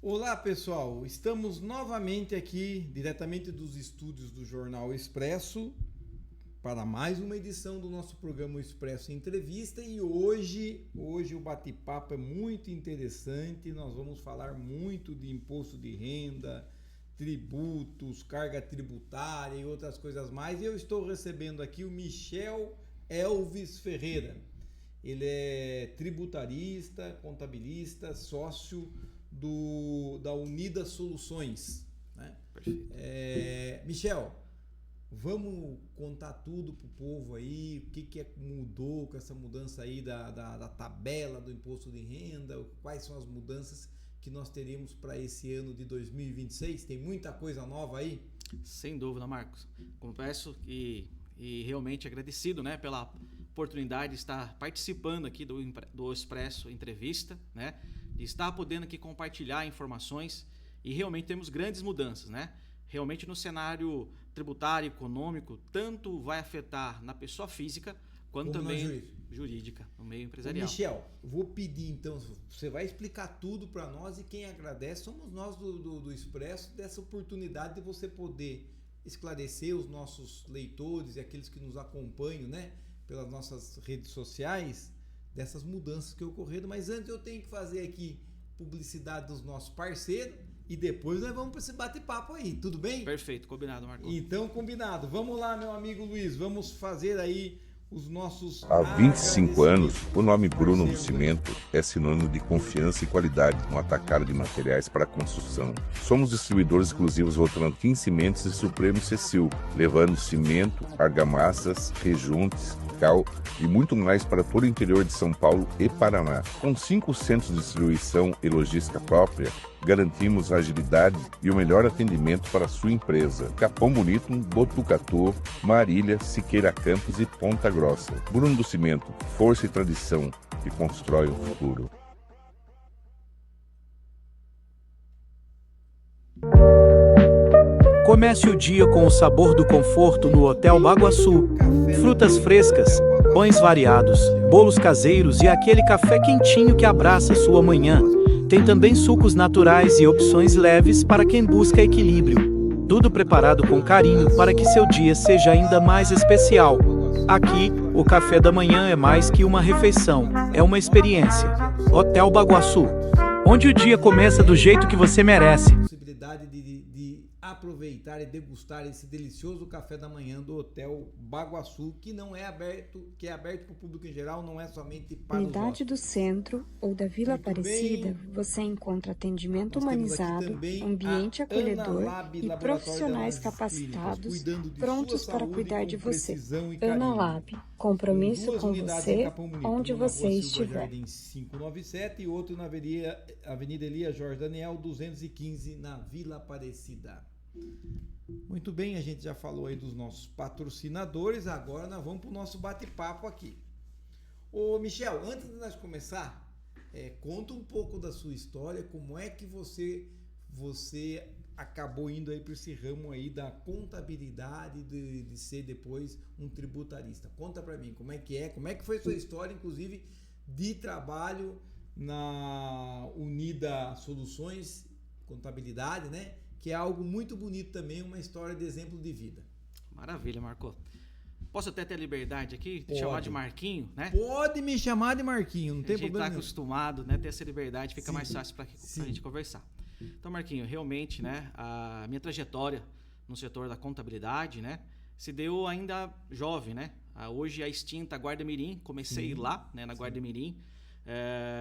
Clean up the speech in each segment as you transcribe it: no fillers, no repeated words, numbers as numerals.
Olá pessoal, estamos novamente aqui diretamente dos estúdios do Jornal Expresso para mais uma edição do nosso programa Expresso Entrevista e hoje o bate-papo é muito interessante, nós vamos falar muito de imposto de renda, tributos, carga tributária e outras coisas mais e eu estou recebendo aqui o Michel Elvis Ferreira, ele é tributarista, contabilista, sócio da Unida Soluções, né? Perfeito. Michel, vamos contar tudo pro povo aí, o que mudou com essa mudança aí da tabela do imposto de renda, quais são as mudanças que nós teríamos para esse ano de 2026? Tem muita coisa nova aí? Sem dúvida, Marcos. Confesso e realmente agradecido, né, pela oportunidade de estar participando aqui do Expresso Entrevista, né, de estar podendo aqui compartilhar informações e realmente temos grandes mudanças, né? Realmente no cenário tributário, econômico, tanto vai afetar na pessoa física quanto Como também jurídica, no meio empresarial. Michel, vou pedir então, você vai explicar tudo para nós e quem agradece somos nós do Expresso, dessa oportunidade de você poder esclarecer os nossos leitores e aqueles que nos acompanham, né, pelas nossas redes sociais, dessas mudanças que ocorreram, mas antes eu tenho que fazer aqui publicidade dos nossos parceiros e depois nós vamos para esse bate-papo aí, tudo bem? Perfeito, combinado, Marcos. Então, combinado. Vamos lá, meu amigo Luiz, vamos fazer aí os nossos... Há 25 anos, o nome Bruno do Cimento é sinônimo de confiança e qualidade no atacado de materiais para construção. Somos distribuidores exclusivos Votorantim Cimentos e Supremo Cecil, levando cimento, argamassas, rejuntes, cal e muito mais para todo o interior de São Paulo e Paraná. Com 5 centros de distribuição e logística própria, garantimos agilidade e o melhor atendimento para a sua empresa. Capão Bonito, Botucatu, Marília, Siqueira Campos e Ponta Grossa. Bruno do Cimento, força e tradição que constrói o futuro. Comece o dia com o sabor do conforto no Hotel Baguaçu. Frutas frescas, pães variados, bolos caseiros e aquele café quentinho que abraça sua manhã. Tem também sucos naturais e opções leves para quem busca equilíbrio. Tudo preparado com carinho para que seu dia seja ainda mais especial. Aqui, o café da manhã é mais que uma refeição, é uma experiência. Hotel Baguaçu, onde o dia começa do jeito que você merece. Possibilidade de aproveitar e degustar esse delicioso café da manhã do Hotel Baguaçu, que não é aberto, que é aberto para o público em geral, não é somente para Unidade do Centro ou da Vila Muito Aparecida, bem. você encontra atendimento Nós temos aqui humanizado, também ambiente a acolhedor Analab, e Laboratório profissionais de Análises capacitados, Clínicas, cuidando de prontos sua para saúde cuidar com de você. precisão e carinho. Analab, compromisso Duas com unidades você, em Capão Bonito, onde uma na você Rua Silva estiver. Jardim 597 e outro na Avenida Elias Jorge Daniel 215 na Vila Aparecida. Muito bem, a gente já falou aí dos nossos patrocinadores, agora nós vamos para o nosso bate-papo aqui. Ô Michel, antes de nós começar, conta um pouco da sua história, como é que você acabou indo aí para esse ramo aí da contabilidade, de ser depois um tributarista. Conta para mim, como é que foi a sua história, inclusive, de trabalho na Unida Soluções, contabilidade, né? Que é algo muito bonito também, uma história de exemplo de vida. Maravilha, Marco. Posso até ter liberdade aqui de Pode. chamar de Marquinho, né? Pode me chamar de Marquinho, não tem A gente problema está nenhum. acostumado, né? Ter essa liberdade, fica Sim. mais fácil para Sim. a gente conversar. Então, Marquinho, realmente, né? A minha trajetória no setor da contabilidade, né? Se deu ainda jovem, né? Hoje a extinta Guarda Mirim, comecei Sim. lá, né? Na Guarda Mirim,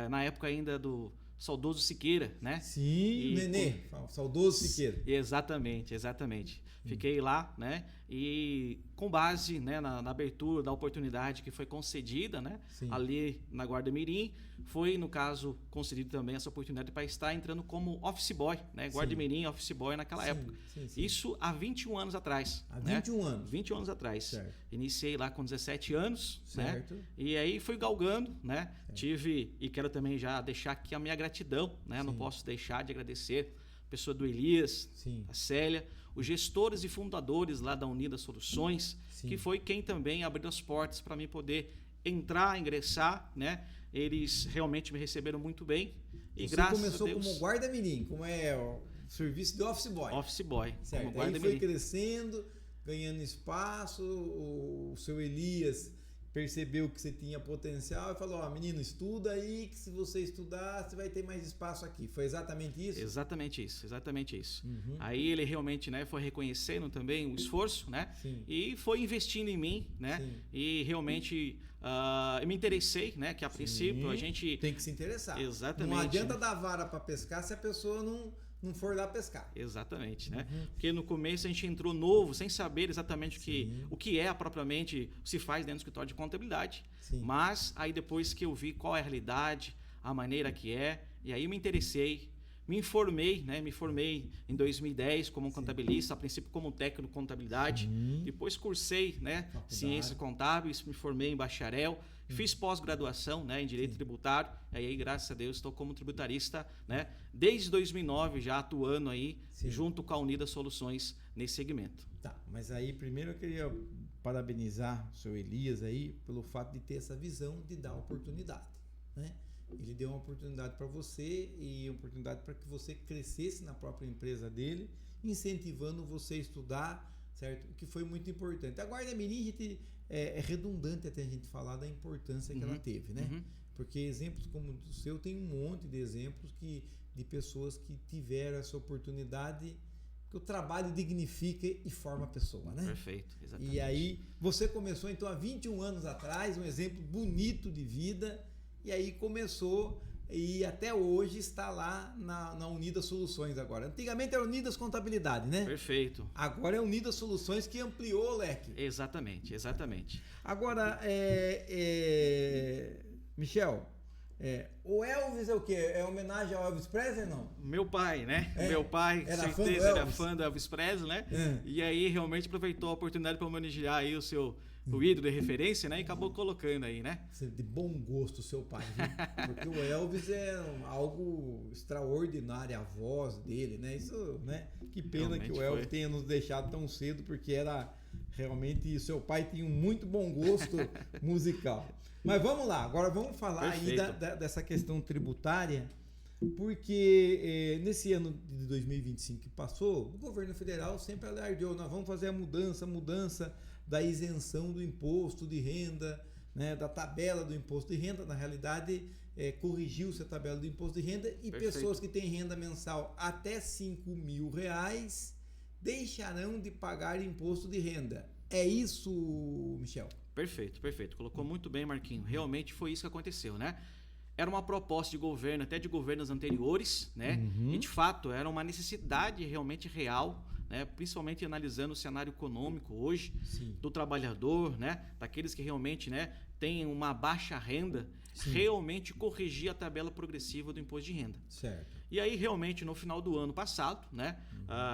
na época ainda do saudoso Siqueira, né? Sim, Nenê, saudoso Siqueira. Exatamente. Fiquei lá, né? E com base, né, na abertura da oportunidade que foi concedida, né? Sim. Ali na Guarda Mirim, foi, no caso, concedido também essa oportunidade para estar entrando como office boy, né? Guarda Sim. Mirim, office boy naquela Sim, época. sim. Isso há 21 anos atrás. Há né? 21 anos. 21 anos atrás. Certo. Iniciei lá com 17 anos, Certo. né? E aí fui galgando, né? Tive, e quero também já deixar aqui a minha gratidão, né? Não posso deixar de agradecer a pessoa do Elias, Sim. a Célia, os gestores e fundadores lá da Unida Soluções, Sim. que foi quem também abriu as portas para mim poder ingressar, né? Eles realmente me receberam muito bem E Você graças começou a Deus, como guarda-mirim, como é o serviço de office boy. office boy, Certo. como Aí foi guarda-mirim. crescendo, ganhando espaço, o seu Elias percebeu que você tinha potencial e falou, ó, menino, estuda aí, que se você estudar, você vai ter mais espaço aqui. Foi exatamente isso? Exatamente isso, exatamente isso. Uhum. Aí ele realmente, né, foi reconhecendo também o esforço, né? Sim. E foi investindo em mim, né? Sim. E realmente eu me interessei, né? Que a princípio a gente... Tem que se interessar. Exatamente. Não adianta dar vara para pescar se a pessoa não for lá pescar. Exatamente, né? Uhum. Porque no começo a gente entrou novo, sem saber exatamente Sim. o que é propriamente se faz dentro do escritório de contabilidade. Sim. Mas aí depois que eu vi qual é a realidade, a maneira que é, e aí me interessei, me informei, né? Me formei em 2010 como contabilista, a princípio como técnico de contabilidade, depois cursei, né? Faculdade. Ciências contábeis, me formei em bacharel, fiz pós-graduação, né, em direito tributário, e aí graças a Deus estou como tributarista, né, desde 2009 já atuando aí Sim. junto com a Unidas Soluções nesse segmento. Tá, mas aí primeiro eu queria parabenizar o seu Elias aí pelo fato de ter essa visão de dar oportunidade, né? Ele deu uma oportunidade para você e uma oportunidade para que você crescesse na própria empresa dele, incentivando você a estudar, certo? O que foi muito importante. A guarda-mirim, é redundante até a gente falar da importância que ela teve, né? Porque exemplos como o seu, tem um monte de exemplos de pessoas que tiveram essa oportunidade, que o trabalho dignifica e forma a pessoa, né? Perfeito, exatamente. E aí, você começou então há 21 anos atrás, um exemplo bonito de vida, e aí começou e até hoje está lá na Unidas Soluções agora. Antigamente era Unidas Contabilidade, né? Perfeito. Agora é Unidas Soluções que ampliou o leque. Exatamente, exatamente. Agora, Michel, o Elvis é o quê? É homenagem ao Elvis Presley, não? Meu pai, né? É? Meu pai, com Era fã do certeza, era Elvis? fã do Elvis Presley, né? É. E aí realmente aproveitou a oportunidade para homenagear aí o ídolo de referência, né? E acabou colocando aí, né? De bom gosto, seu pai, viu? Porque o Elvis é algo extraordinário, a voz dele, né? Isso, né? Que pena Realmente que o Elvis foi. tenha nos deixado tão cedo, porque era realmente, seu pai tinha um muito bom gosto musical. Mas vamos lá, agora vamos falar aí dessa questão tributária, porque nesse ano de 2025 que passou, o governo federal sempre alardeou, nós vamos fazer a mudança da isenção do imposto de renda, né, da tabela do imposto de renda. Na realidade, corrigiu-se a tabela do imposto de renda e Perfeito. pessoas que têm renda mensal até R$5.000 deixarão de pagar imposto de renda. É isso, Michel? Perfeito, perfeito. Colocou muito bem, Marquinho. Realmente foi isso que aconteceu, né? Era uma proposta de governo, até de governos anteriores, né? E de fato era uma necessidade realmente real, né? Principalmente analisando o cenário econômico hoje, Sim. do trabalhador, né? Daqueles que realmente, né, têm uma baixa renda, Sim. realmente corrigir a tabela progressiva do imposto de renda. Certo. E aí, realmente, no final do ano passado, né,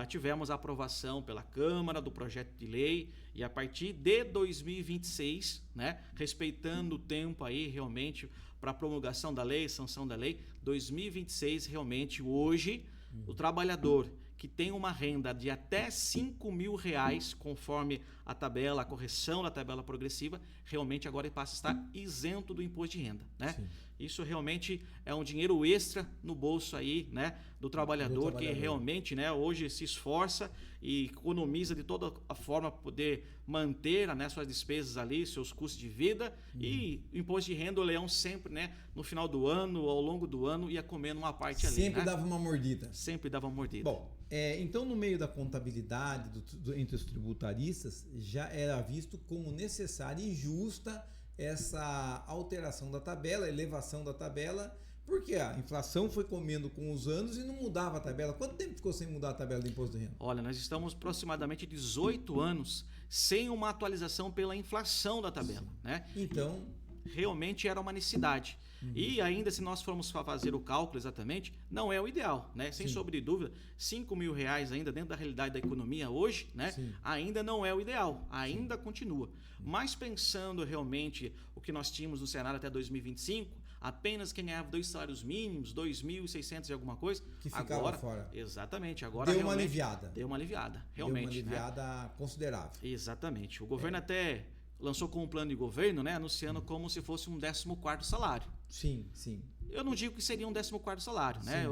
tivemos a aprovação pela Câmara do projeto de lei, e a partir de 2026, né, respeitando o tempo aí realmente para a promulgação da lei, sanção da lei, 2026 realmente hoje, o trabalhador que tem uma renda de até R$5.000, conforme a tabela, a correção da tabela progressiva, realmente agora ele passa a estar isento do imposto de renda, né? Sim. Isso realmente é um dinheiro extra no bolso aí, né, do trabalhador que realmente, né, hoje se esforça e economiza de toda a forma para poder manter, né, suas despesas ali, seus custos de vida. E o imposto de renda, o leão sempre, né, no final do ano, ao longo do ano, ia comendo uma parte ali, Sempre né? dava uma mordida. Sempre dava uma mordida. Bom, então no meio da contabilidade entre os tributaristas já era visto como necessária e justa essa alteração da tabela, elevação da tabela, porque a inflação foi comendo com os anos e não mudava a tabela. Quanto tempo ficou sem mudar a tabela do imposto de renda? Olha, nós estamos aproximadamente 18 anos sem uma atualização pela inflação da tabela, né? Então, Realmente era uma necessidade. E ainda, se nós formos fazer o cálculo exatamente, não é o ideal, né? Sem Sim. sombra de dúvida, R$5.000 ainda dentro da realidade da economia hoje, né? Sim. Ainda não é o ideal, ainda continua. Mas pensando realmente o que nós tínhamos no cenário até 2025, apenas quem ganhava 2 salários mínimos, 2.600 e alguma coisa, que ficava agora, fora. Exatamente, agora Deu uma realmente aliviada. Deu uma aliviada, Deu realmente. uma aliviada considerável. Exatamente. O governo até lançou com um plano de governo, né, anunciando como se fosse um 14º salário. Sim, sim. eu não digo que seria um 14º salário, né?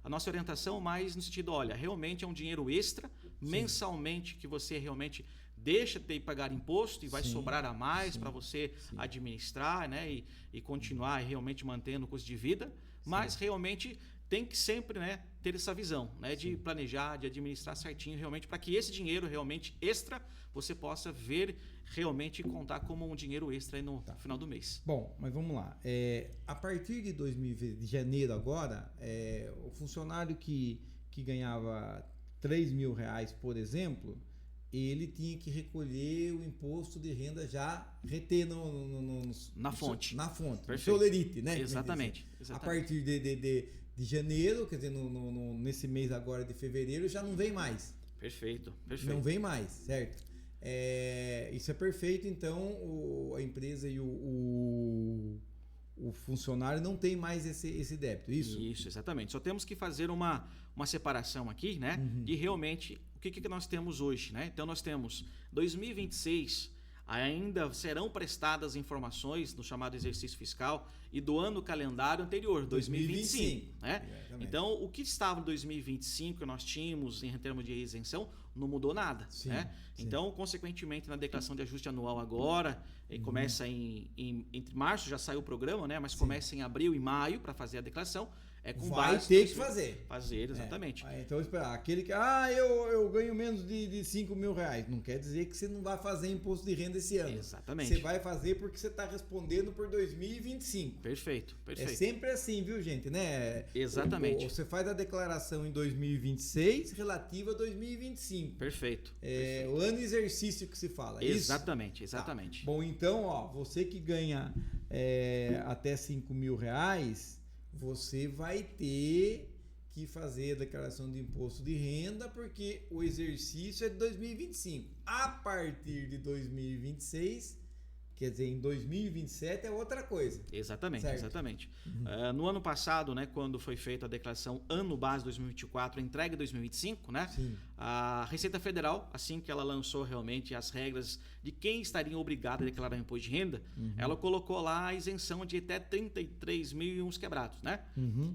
A nossa orientação mais no sentido, olha, realmente é um dinheiro extra, mensalmente, que você realmente deixa de pagar imposto e vai sobrar a mais para você administrar, né? E continuar realmente mantendo o custo de vida, mas realmente tem que sempre, né, ter essa visão, né, de planejar, de administrar certinho realmente, para que esse dinheiro realmente extra você possa ver realmente contar como um dinheiro extra aí no final do mês. Bom, mas vamos lá. A partir de 2020, de janeiro agora, o funcionário que ganhava R$3.000, por exemplo, ele tinha que recolher o imposto de renda já reter na fonte. Na fonte, Perfeito. no Solerite, né? Exatamente. A partir de janeiro, quer dizer, nesse mês agora de fevereiro, já não vem mais. Perfeito. Não vem mais, certo? Isso é perfeito, então a empresa e o funcionário não tem mais esse débito, isso? Isso, exatamente. Só temos que fazer uma separação aqui, né? De realmente o que nós temos hoje, né? Então nós temos 2026, ainda serão prestadas informações no chamado exercício fiscal e do ano calendário anterior, 2025, né? Então o que estava em 2025 que nós tínhamos em termos de isenção não mudou nada, né? Então, consequentemente, na declaração de ajuste anual agora, começa entre março, já saiu o programa, né? Mas começa em abril e maio para fazer a declaração. Vai ter que fazer. Fazer, exatamente. Então, esperar. Aquele que, eu ganho menos de R$5.000. Não quer dizer que você não vai fazer imposto de renda esse ano. Exatamente. Você vai fazer porque você está respondendo por 2025. Perfeito. É sempre assim, viu, gente, né? Exatamente. Você faz a declaração em 2026 relativa a 2025. Perfeito. O ano exercício que se fala. Exatamente. Tá. Bom, então, você que ganha até R$5.000, você vai ter que fazer a declaração de imposto de renda, porque o exercício é de 2025. A partir de 2026, quer dizer, em 2027 é outra coisa. Exatamente. No ano passado, né, quando foi feita a declaração ano base 2024, entrega 2025, né? A Receita Federal, assim que ela lançou realmente as regras de quem estaria obrigado a declarar imposto de renda, ela colocou lá a isenção de até 33 mil e uns quebrados, né?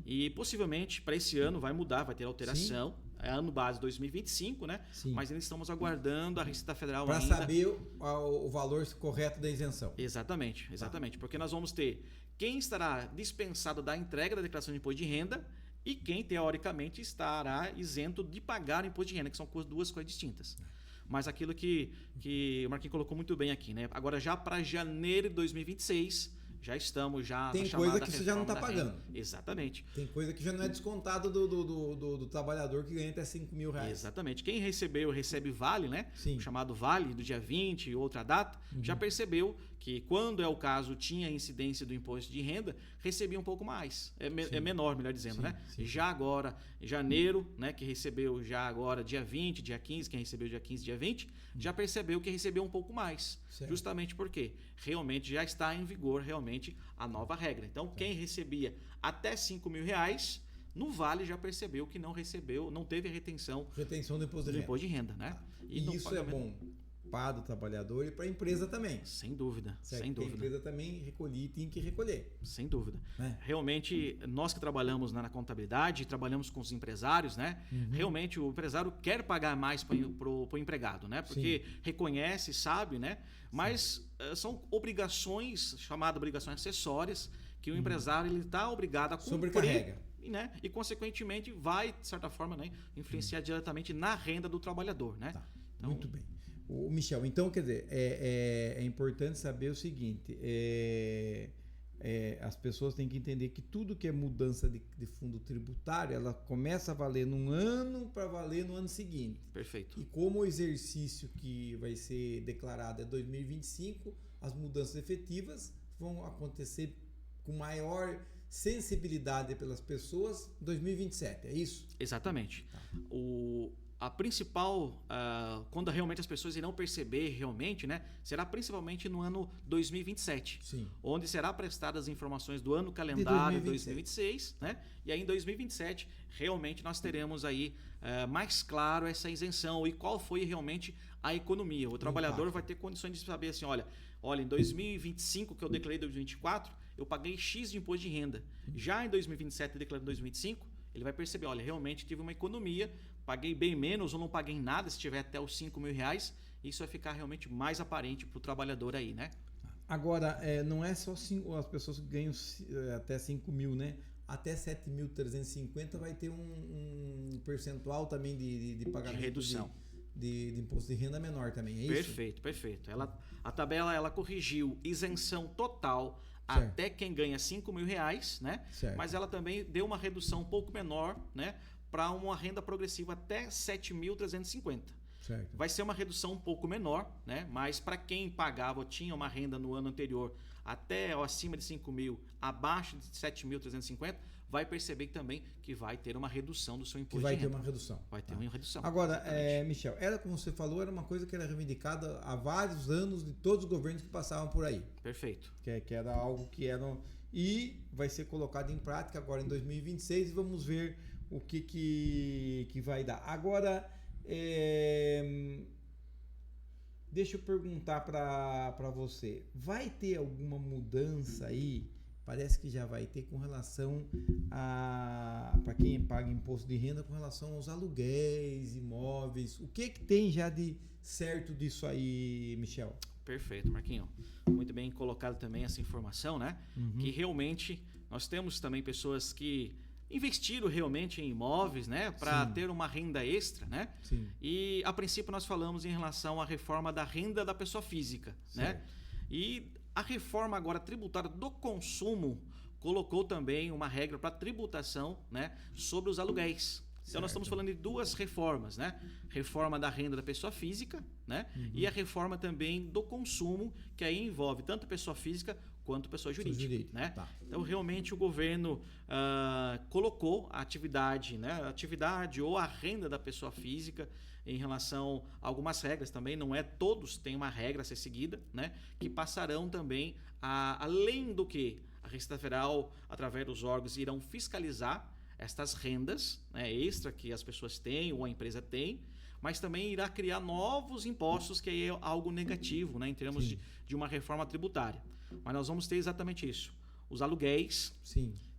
E possivelmente para esse ano vai mudar, vai ter alteração. É ano base 2025, né? Mas ainda estamos aguardando a Receita Federal para saber o valor correto da isenção. Exatamente. Porque nós vamos ter quem estará dispensado da entrega da declaração de imposto de renda e quem, teoricamente, estará isento de pagar o imposto de renda, que são duas coisas distintas. Mas aquilo que o Marquinhos colocou muito bem aqui, né? Agora, já para janeiro de 2026, já estamos tem coisa que você já não está pagando. Exatamente. Tem coisa que já não é descontado do trabalhador que ganha até R$5.000. Exatamente. Quem recebe vale, né? O chamado vale do dia 20 e outra data, já percebeu que quando é o caso tinha incidência do imposto de renda, recebia um pouco mais. É menor, melhor dizendo, né? Já agora, janeiro, né, que recebeu já agora dia 20, dia 15, quem recebeu dia 15, dia 20, já percebeu que recebeu um pouco mais. Justamente porque realmente já está em vigor realmente a nova regra. Então, quem recebia até R$5.000, no Vale já percebeu que não recebeu, não teve a retenção do imposto de renda, né? E isso é bom para o trabalhador e para a empresa também. Sem dúvida. A empresa também tem que recolher. Sem dúvida. Realmente, nós que trabalhamos na contabilidade, trabalhamos com os empresários, né? Realmente o empresário quer pagar mais para o empregado, né? Porque reconhece, sabe, né? Mas são obrigações, chamadas obrigações acessórias, que o empresário está obrigado a cumprir. Sobrecarrega. Né? E, consequentemente, vai, de certa forma, né, influenciar diretamente na renda do trabalhador. Né? Então, muito bem. Michel, então, quer dizer, é importante saber o seguinte, as pessoas têm que entender que tudo que é mudança de fundo tributário, ela começa a valer num ano para valer no ano seguinte. Perfeito. E como o exercício que vai ser declarado é 2025, as mudanças efetivas vão acontecer com maior sensibilidade pelas pessoas em 2027, é isso? Exatamente. A principal, quando realmente as pessoas irão perceber realmente, né, será principalmente no ano 2027, onde será prestadas as informações do ano calendário 2026, né? E aí em 2027 realmente nós teremos aí mais claro essa isenção e qual foi realmente a economia. O trabalhador vai ter condições de saber assim, olha, em 2025 que eu declarei 2024, eu paguei X de imposto de renda. Já em 2027, declarando 2025, ele vai perceber, olha, realmente tive uma economia, paguei bem menos ou não paguei nada, se tiver até os R$ 5.000, isso vai ficar realmente mais aparente para o trabalhador aí, né? Agora, não é só as pessoas que ganham até 5 mil, né? Até 7.350 vai ter um percentual também de pagamento de redução. De imposto de renda menor também, é isso? Perfeito, perfeito. A tabela ela corrigiu isenção total certo. até quem ganha R$ 5.000, né? Certo. Mas ela também deu uma redução um pouco menor, né? Para uma renda progressiva até 7.350. Certo. Vai ser uma redução um pouco menor, né? Mas para quem pagava ou tinha uma renda no ano anterior até ou acima de 5 mil, abaixo de 7.350, vai perceber também que vai ter uma redução do seu imposto de renda. Vai ter uma redução. Vai ter uma redução. Agora, Michel, como você falou, era uma coisa que era reivindicada há vários anos de todos os governos que passavam por aí. Perfeito. Que era algo que era... E vai ser colocado em prática agora em 2026 e vamos ver o que vai dar. Agora... Deixa eu perguntar para você, vai ter alguma mudança aí? Parece que já vai ter com relação para quem paga imposto de renda, com relação aos aluguéis, imóveis. O que tem já de certo disso aí, Michel? Perfeito, Marquinho. Muito bem colocado também essa informação, né? Que realmente nós temos também pessoas que investiram realmente em imóveis, né, para ter uma renda extra, né? Sim. E a princípio nós falamos em relação à reforma da renda da pessoa física, né? E a reforma agora tributária do consumo colocou também uma regra para tributação, né, sobre os aluguéis. Então nós estamos falando de duas reformas, né? Reforma da renda da pessoa física, né? E a reforma também do consumo, que aí envolve tanto pessoa física quanto pessoa jurídica, né? Tá. Então realmente o governo colocou a atividade, né? A atividade ou a renda da pessoa física em relação a algumas regras também, não é todos têm uma regra a ser seguida, né? Que passarão também além do que a Receita Federal, através dos órgãos, irão fiscalizar estas rendas, né, extra que as pessoas têm ou a empresa tem, mas também irá criar novos impostos, que é algo negativo, né, em termos de uma reforma tributária. Mas nós vamos ter exatamente isso. Os aluguéis,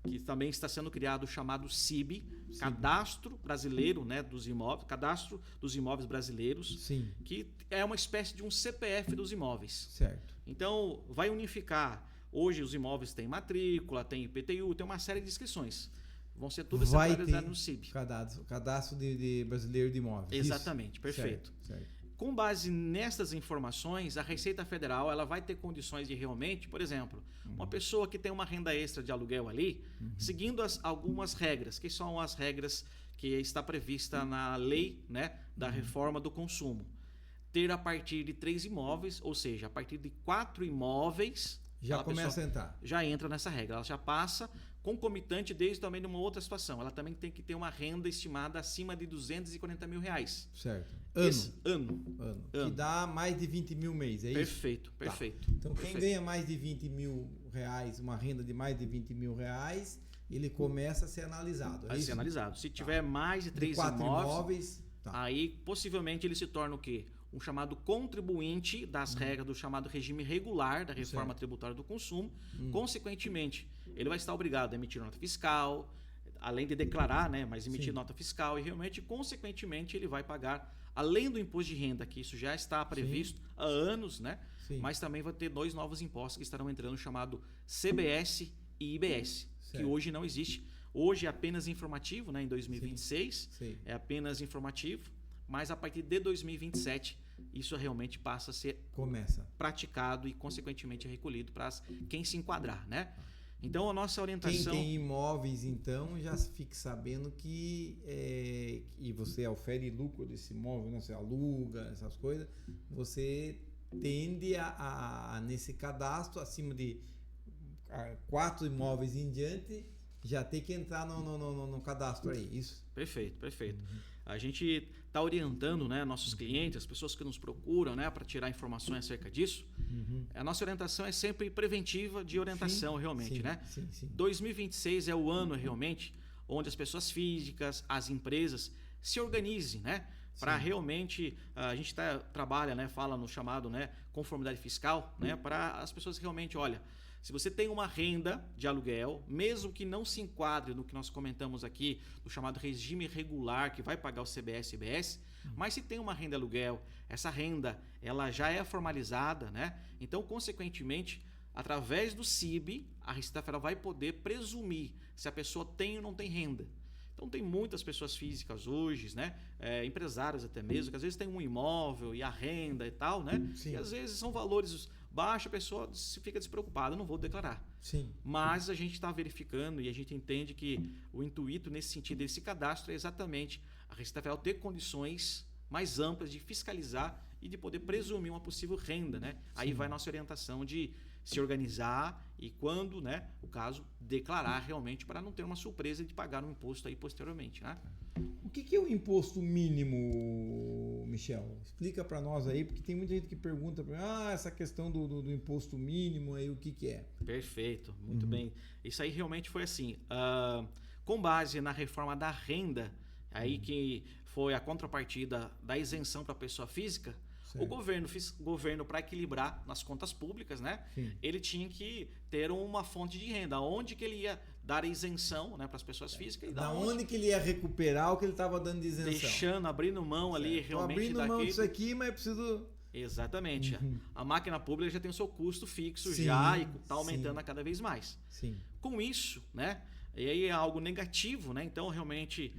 que também está sendo criado o chamado CIB, Cadastro Brasileiro, né, dos Imóveis, Cadastro dos Imóveis Brasileiros, que é uma espécie de um CPF dos imóveis. Certo. Então, vai unificar. Hoje os imóveis têm matrícula, tem IPTU, tem uma série de inscrições. Vão ser tudo centralizadas no CIB. Cadastro de brasileiro de imóveis. Exatamente, isso? Perfeito. Certo. Com base nessas informações, a Receita Federal ela vai ter condições de realmente, por exemplo, uma pessoa que tem uma renda extra de aluguel ali, seguindo algumas regras, que são as regras que está prevista na lei, né, da reforma do consumo. Ter a partir de 3 imóveis, ou seja, a partir de 4 imóveis... Já começa a entrar. Já entra nessa regra. Ela já passa concomitante desde também numa outra situação. Ela também tem que ter uma renda estimada acima de R$240 mil. Certo. Ano. Que dá mais de 20 mil mês, é isso? Perfeito. Então quem ganha mais de 20 mil reais, uma renda de mais de 20 mil reais, ele começa a ser analisado. Vai ser analisado. Se tiver mais de 3 imóveis, aí possivelmente ele se torna o quê? Um chamado contribuinte das regras do chamado regime regular da reforma tributária do consumo. Consequentemente, ele vai estar obrigado a emitir nota fiscal, além de declarar, né, mas emitir nota fiscal e realmente, consequentemente, ele vai pagar, além do imposto de renda, que isso já está previsto há anos, né, mas também vai ter 2 novos impostos que estarão entrando, chamado CBS e IBS, que hoje não existe. Hoje é apenas informativo, né, em 2026, é apenas informativo. Mas a partir de 2027, isso realmente passa a ser praticado e, consequentemente, recolhido para quem se enquadrar, né? Então, a nossa orientação... Quem tem imóveis, então, já fique sabendo que... e você ofere lucro desse imóvel, né? Você aluga, essas coisas. Você tende nesse cadastro, acima de 4 imóveis em diante, já tem que entrar no cadastro aí, isso? Perfeito. A gente está orientando, né, nossos clientes, as pessoas que nos procuram, né, para tirar informações acerca disso. A nossa orientação é sempre preventiva de orientação, realmente, né? 2026 é o ano realmente onde as pessoas físicas, as empresas se organizem, né? Para realmente a gente trabalha, né, fala no chamado, né, conformidade fiscal, né, para as pessoas realmente, olha, Se você tem uma renda de aluguel, mesmo que não se enquadre no que nós comentamos aqui, no chamado regime regular, que vai pagar o CBS e IBS, mas se tem uma renda de aluguel, essa renda ela já é formalizada, né? Então, consequentemente, através do CIB, a Receita Federal vai poder presumir se a pessoa tem ou não tem renda. Então, tem muitas pessoas físicas hoje, né? Empresários até mesmo, que às vezes tem um imóvel e a renda e tal, né? Sim. E às vezes são valores baixos, a pessoa fica despreocupada, não vou declarar. Sim. Mas a gente está verificando e a gente entende que o intuito nesse sentido desse cadastro é exatamente a Receita Federal ter condições mais amplas de fiscalizar e de poder presumir uma possível renda, né? Aí vai a nossa orientação de se organizar e quando, né, o caso, declarar realmente para não ter uma surpresa de pagar um imposto aí posteriormente, né? O que é o imposto mínimo, Michel? Explica para nós aí, porque tem muita gente que pergunta, essa questão do imposto mínimo aí, o que é? Perfeito, muito bem. Isso aí realmente foi assim, com base na reforma da renda, aí que foi a contrapartida da isenção para a pessoa física, Certo. o governo para equilibrar nas contas públicas, né? Sim. Ele tinha que ter uma fonte de renda. Onde que ele ia dar isenção, né, para as pessoas físicas? E Da onde que ele ia recuperar o que ele estava dando de isenção? Deixando, abrindo mão ali Certo. Tô realmente abrindo daquele... mão disso aqui, mas eu preciso... Exatamente. A máquina pública já tem o seu custo fixo Sim, já e está aumentando sim. a cada vez mais. Sim. Com isso, né, e aí é algo negativo, né? Então, realmente,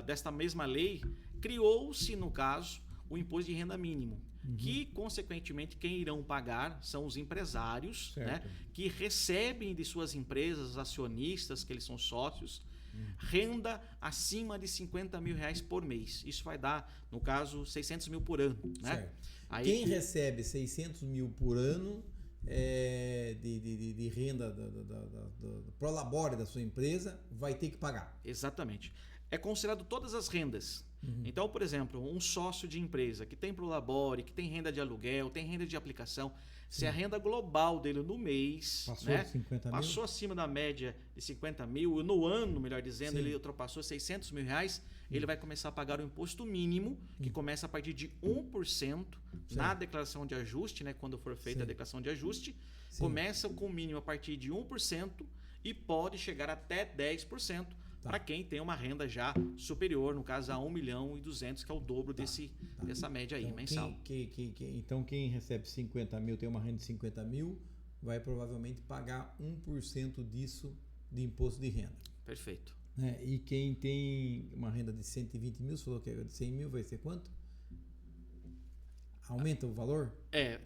desta mesma lei, criou-se, no caso, o imposto de renda mínimo, que, consequentemente, quem irão pagar são os empresários, né, Certo. que recebem de suas empresas, acionistas, que eles são sócios, renda acima de 50 mil reais por mês. Isso vai dar, no caso, 600 mil por ano. Né? Certo. Aí, Quem recebe 600 mil por ano de renda do prolabore da sua empresa vai ter que pagar. Exatamente. É considerado todas as rendas. Então, por exemplo, um sócio de empresa que tem prolabore, que tem renda de aluguel, tem renda de aplicação, se a renda global dele no mês Passou né, de 50 mil? passou acima da média de 50 mil, no ano, melhor dizendo, Sim. ele ultrapassou 600 mil reais, ele vai começar a pagar o imposto mínimo, que começa a partir de 1% na declaração de ajuste, né, quando for feita Sim. a declaração de ajuste, Sim. começa com o mínimo a partir de 1% e pode chegar até 10%. Para quem tem uma renda já superior, no caso a 1 milhão e 200, que é o dobro dessa média aí, Então, mensal. Então, quem recebe 50 mil, tem uma renda de 50 mil, vai provavelmente pagar 1% disso de imposto de renda. Perfeito. Né? E quem tem uma renda de 120 mil, você falou que é de 100 mil, vai ser quanto? Aumenta o valor?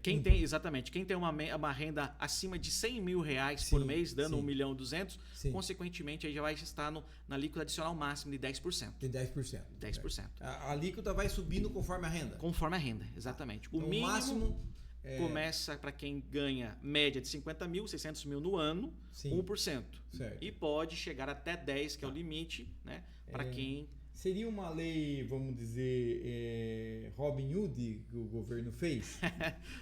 Quem tem, exatamente, quem tem uma renda acima de 100 mil reais por Sim, mês, dando sim. 1 milhão e 200, Sim. consequentemente aí já vai estar na alíquota adicional máxima de 10%. De 10%. 10%. A alíquota vai subindo conforme a renda. Conforme a renda, exatamente. O Então, mínimo máximo começa para quem ganha média de 50 mil, 600 mil no ano, Sim. 1%. Certo. E pode chegar até 10%, que é o limite, né? Para quem... Seria uma lei, vamos dizer, Robin Hood que o governo fez?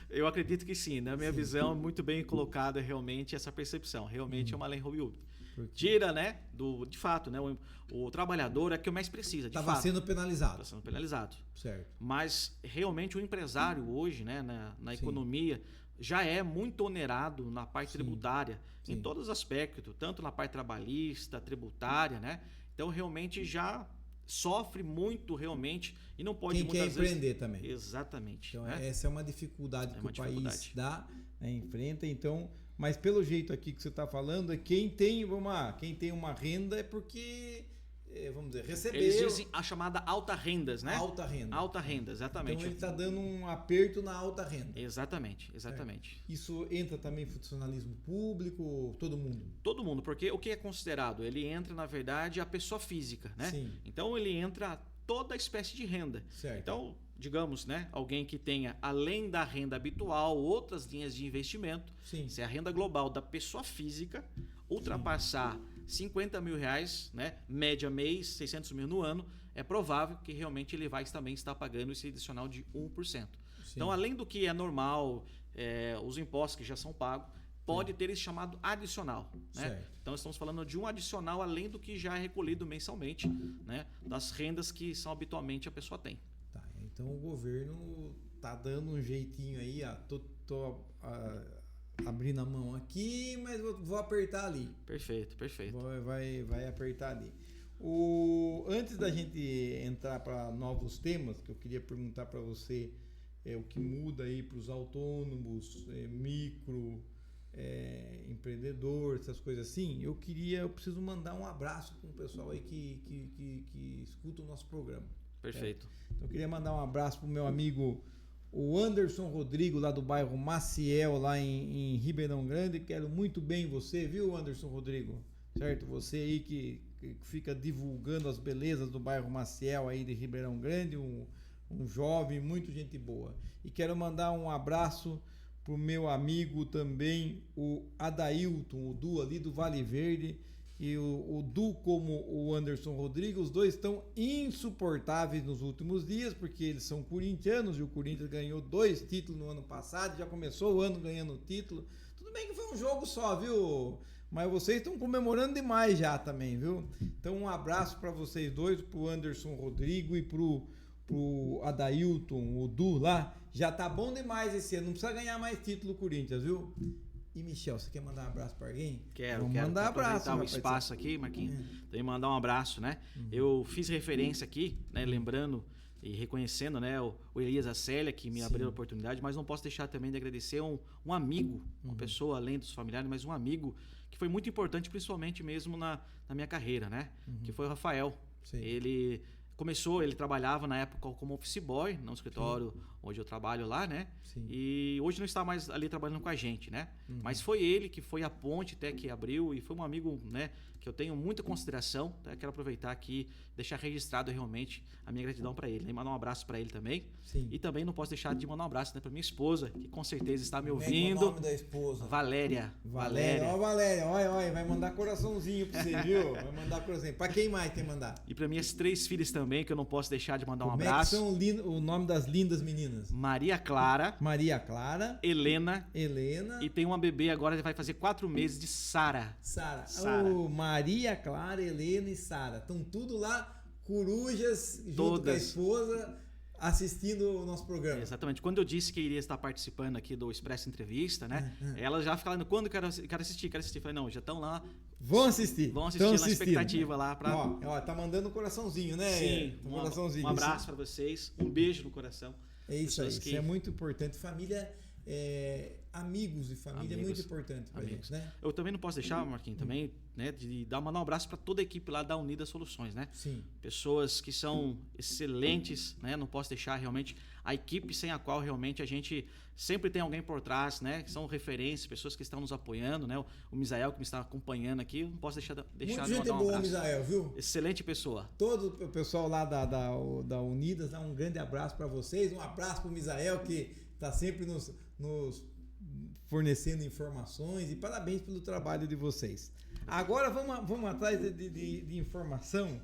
Eu acredito que sim. Na minha visão, muito bem colocada realmente essa percepção. Realmente é uma lei Robin Hood. Tira, né, de fato, né, o trabalhador é que o mais precisa, de Estava fato. sendo penalizado. Está sendo penalizado. Certo. Mas realmente o empresário hoje, né, na economia, já é muito onerado na parte tributária, em Sim. todos os aspectos, tanto na parte trabalhista, tributária, né? Então realmente já sofre muito realmente e não pode Quem quer muitas vezes... empreender também. Exatamente. Então, né? essa é uma dificuldade que uma o país dificuldade. dá, né, enfrenta. Então, mas pelo jeito aqui que você está falando, é quem tem uma renda é porque, vamos dizer, recebeu Eles dizem a chamada alta rendas, né? alta renda. Alta renda, exatamente. Então, ele está dando um aperto na alta renda. Exatamente. Isso entra também em funcionalismo público, todo mundo? Todo mundo, porque o que é considerado? Ele entra, na verdade, a pessoa física, né? Sim. Então, ele entra toda espécie de renda. Certo. Então, digamos, né, alguém que tenha, além da renda habitual, outras linhas de investimento, Sim. se a renda global da pessoa física ultrapassar 50 mil reais, né, média mês, 600 mil no ano, é provável que realmente ele vai também estar pagando esse adicional de 1%. Sim. Então, além do que é normal, os impostos que já são pagos, pode ter esse chamado adicional. Né? Certo. Então, estamos falando de um adicional além do que já é recolhido mensalmente, né, das rendas que são habitualmente a pessoa tem. Tá, então o governo tá dando um jeitinho aí, abrindo a mão aqui, mas vou apertar ali. Perfeito. Vai apertar ali. Antes da gente entrar para novos temas, que eu queria perguntar para você o que muda aí para os autônomos, micro, empreendedor, essas coisas assim, eu preciso mandar um abraço para o pessoal aí que escuta o nosso programa. Perfeito. Então eu queria mandar um abraço para o meu amigo o Anderson Rodrigo, lá do bairro Maciel, lá em Ribeirão Grande. Quero muito bem você, viu, Anderson Rodrigo? Certo? Você aí que fica divulgando as belezas do bairro Maciel aí de Ribeirão Grande, um jovem, muito gente boa. E quero mandar um abraço pro meu amigo também, o Adailton, o Du ali do Vale Verde, e o Du como o Anderson Rodrigues, os dois estão insuportáveis nos últimos dias, porque eles são corintianos e o Corinthians ganhou 2 títulos no ano passado, já começou o ano ganhando o título. Tudo bem que foi um jogo só, viu? Mas vocês estão comemorando demais já também, viu? Então um abraço para vocês dois, pro Anderson Rodrigo e pro Adailton, o Du lá. Já tá bom demais esse ano, não precisa ganhar mais título Corinthians, viu? E Michel, você quer mandar um abraço para alguém? Quero mandar abraço. Aproveitar o espaço aqui, Marquinhos, também mandar um abraço, né? Eu fiz referência aqui, né? Lembrando e reconhecendo, né, o Elias Acélia, que me abriu a oportunidade, mas não posso deixar também de agradecer um amigo, uma pessoa além dos familiares, mas um amigo que foi muito importante, principalmente mesmo na minha carreira, né? Que foi o Rafael. Sim. Ele trabalhava na época como office boy no escritório onde eu trabalho lá, né? Sim. E hoje não está mais ali trabalhando com a gente, né? Mas foi ele que foi a ponte até que abriu e foi um amigo, né, que eu tenho muita consideração. Tá? Quero aproveitar aqui, deixar registrado realmente a minha gratidão para ele, né? E mandar um abraço para ele também. Sim. E também não posso deixar de mandar um abraço, né, para minha esposa, que com certeza está me Como ouvindo. é o nome da esposa? Valéria. Valéria, olha, vai mandar coraçãozinho pra você, viu? Vai mandar coraçãozinho. Pra quem mais tem que mandar? E para minhas 3 filhas também, que eu não posso deixar de mandar um Como abraço. é que são o nome das lindas meninas? Maria Clara, Maria Clara, Helena e tem uma bebê agora que vai fazer 4 meses de Sara. Sara. Sara. Maria Clara, Helena e Sara. Estão tudo lá, corujas, junto Todas. com a esposa, assistindo o nosso programa. Exatamente. Quando eu disse que iria estar participando aqui do Expresso Entrevista, né? Elas já ficaram, quando quero assistir. Falei, não, já estão lá. Vão assistir Na assistindo. expectativa lá para. Ó, tá mandando um coraçãozinho, né? Sim, coraçãozinho. Um abraço para vocês, um beijo no coração. É isso aí, Pessoas que- isso é muito importante. Família, amigos e família é muito importante pra gente, né? Eu também não posso deixar, Marquinhos, também, né, de mandar um abraço para toda a equipe lá da Unida Soluções, né? Sim. Pessoas que são excelentes, né? Não posso deixar realmente a equipe sem a qual realmente a gente sempre tem alguém por trás, né? Que são referências, pessoas que estão nos apoiando, né? O Misael que me está acompanhando aqui, não posso deixar Muita de gente mandar um boa, abraço. Misael, viu? Excelente pessoa. Todo o pessoal lá da Unidas, dá um grande abraço para vocês. Um abraço para o Misael, que está sempre nos fornecendo informações. E parabéns pelo trabalho de vocês. Agora vamos atrás de informação,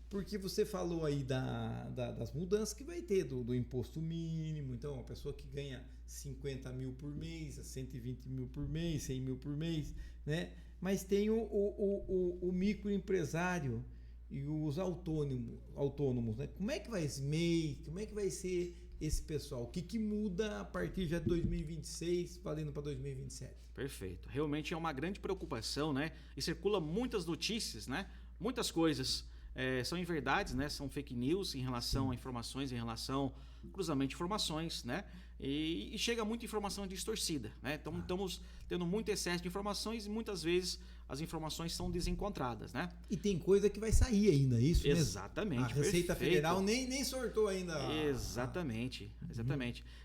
porque você falou aí das mudanças que vai ter do imposto mínimo. Então, uma pessoa que ganha 50 mil por mês, 120 mil por mês, 100 mil por mês, né? Mas tem o microempresário e os autônomos, né? Como é que vai esse MEI? Como é que vai ser esse pessoal? O que muda a partir já de 2026, valendo para 2027? Perfeito. Realmente é uma grande preocupação, né? E circula muitas notícias, né? Muitas coisas são inverdades, né? São fake news em relação a informações, em relação ao cruzamento de informações, né? E chega muita informação distorcida, né? Então estamos tendo muito excesso de informações e muitas vezes as informações são desencontradas, né? E tem coisa que vai sair ainda, isso mesmo? Exatamente. A Receita perfeito. Federal nem sortou ainda. Exatamente.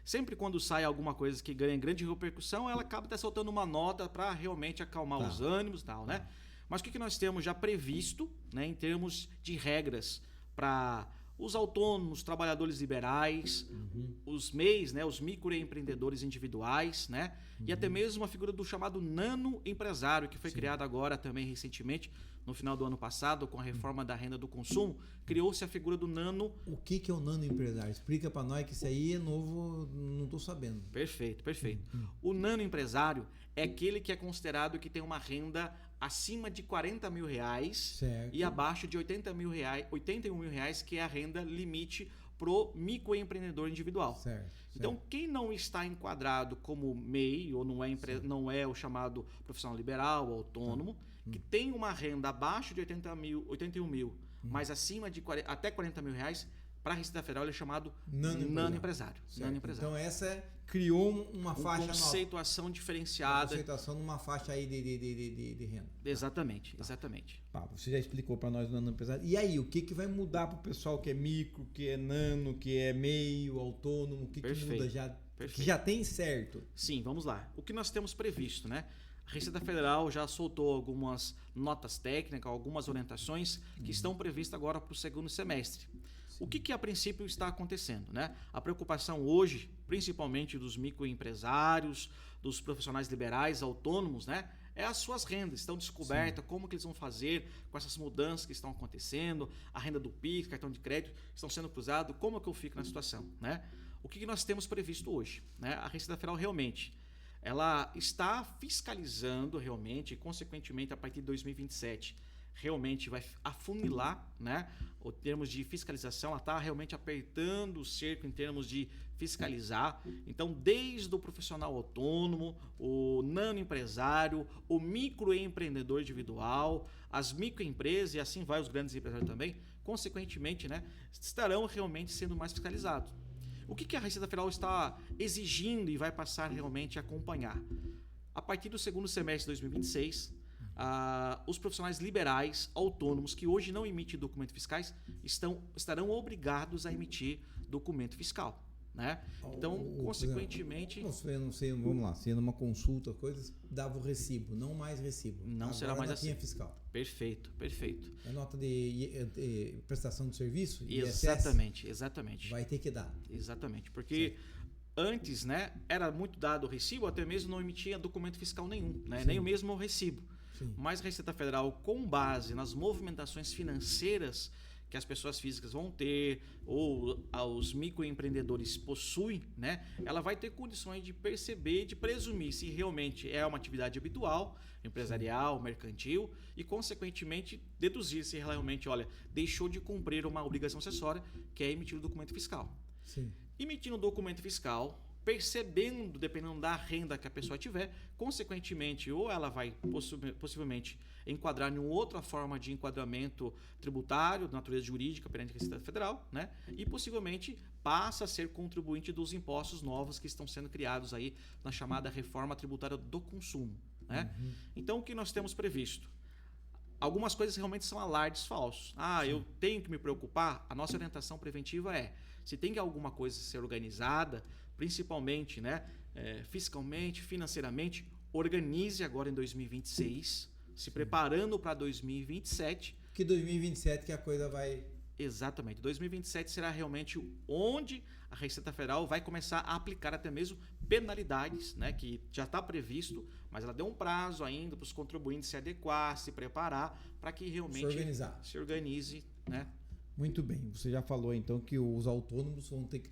Sempre quando sai alguma coisa que ganha grande repercussão, ela acaba até soltando uma nota para realmente acalmar os ânimos e tal, né? Mas o que nós temos já previsto, né, em termos de regras para os autônomos, trabalhadores liberais, os MEIs, né, os microempreendedores individuais, né, e até mesmo a figura do chamado nano empresário, que foi criado agora também recentemente, no final do ano passado, com a reforma da renda do consumo, criou-se a figura do nano. O que é o nano empresário? Explica para nós, que isso aí é novo, não estou sabendo. Perfeito. O nano empresário é aquele que é considerado que tem uma renda acima de 40 mil reais Certo. e abaixo de 81 mil reais, que é a renda limite pro microempreendedor individual. Certo. Então, quem não está enquadrado como MEI, ou não é o chamado profissional liberal, autônomo, que tem uma renda abaixo de 81 mil, mas acima de até 40 mil reais, para a Receita Federal ele é chamado nano empresário. Então essa criou uma faixa nova. Conceituação diferenciada. Conceituação numa faixa aí de renda. Exatamente, Tá. exatamente. Você já explicou para nós o nano empresário. E aí, o que vai mudar para o pessoal que é micro, que é nano, que é meio, autônomo? O que muda já? Que já tem certo? Sim, vamos lá. O que nós temos previsto, né? A Receita Federal já soltou algumas notas técnicas, algumas orientações que estão previstas agora para o segundo semestre. O que a princípio está acontecendo, né? A preocupação hoje, principalmente dos microempresários, dos profissionais liberais, autônomos, né? É as suas rendas, estão descobertas, como que eles vão fazer com essas mudanças que estão acontecendo, a renda do PIX, cartão de crédito, estão sendo cruzados, como é que eu fico na situação, né? O que nós temos previsto hoje, né? A Receita Federal realmente, ela está fiscalizando realmente, e consequentemente a partir de 2027, realmente vai afunilar, né, em termos de fiscalização, ela está realmente apertando o cerco em termos de fiscalizar. Então, desde o profissional autônomo, o nano empresário, o microempreendedor individual, as microempresas e assim vai os grandes empresários também, consequentemente, né, estarão realmente sendo mais fiscalizados. O que a Receita Federal está exigindo e vai passar realmente a acompanhar? A partir do segundo semestre de 2026, os profissionais liberais, autônomos, que hoje não emitem documentos fiscais, estarão obrigados a emitir documento fiscal, né? Então, consequentemente... Não sei, vamos lá, sendo uma consulta, coisas, dava o recibo, não mais recibo. Não agora será mais assim. Notinha fiscal. Perfeito. É nota de prestação de serviço? Exatamente, exatamente. Vai ter que dar. Exatamente, porque... Antes, né, era muito dado o recibo, até mesmo não emitia documento fiscal nenhum, né, nem o mesmo recibo. Sim. Mas a Receita Federal, com base nas movimentações financeiras que as pessoas físicas vão ter, ou os microempreendedores possuem, né, ela vai ter condições de perceber, de presumir se realmente é uma atividade habitual, empresarial, mercantil, e, consequentemente, deduzir se realmente, deixou de cumprir uma obrigação acessória, que é emitir o documento fiscal. Sim. Emitindo o documento fiscal, percebendo, dependendo da renda que a pessoa tiver, consequentemente, ou ela vai possivelmente enquadrar em outra forma de enquadramento tributário, de natureza jurídica perante a Receita Federal, né? E possivelmente passa a ser contribuinte dos impostos novos que estão sendo criados aí na chamada reforma tributária do consumo, né? Então, o que nós temos previsto? Algumas coisas realmente são alardes falsos. Eu tenho que me preocupar? A nossa orientação preventiva é, se tem alguma coisa a ser organizada, principalmente, né, fiscalmente, financeiramente, organize agora em 2026, se preparando para 2027. Que 2027 que a coisa vai... Exatamente. 2027 será realmente onde a Receita Federal vai começar a aplicar até mesmo penalidades, né, que já está previsto, mas ela deu um prazo ainda para os contribuintes se adequar, se preparar, para que realmente se organize, né? Muito bem. Você já falou então que os autônomos vão ter que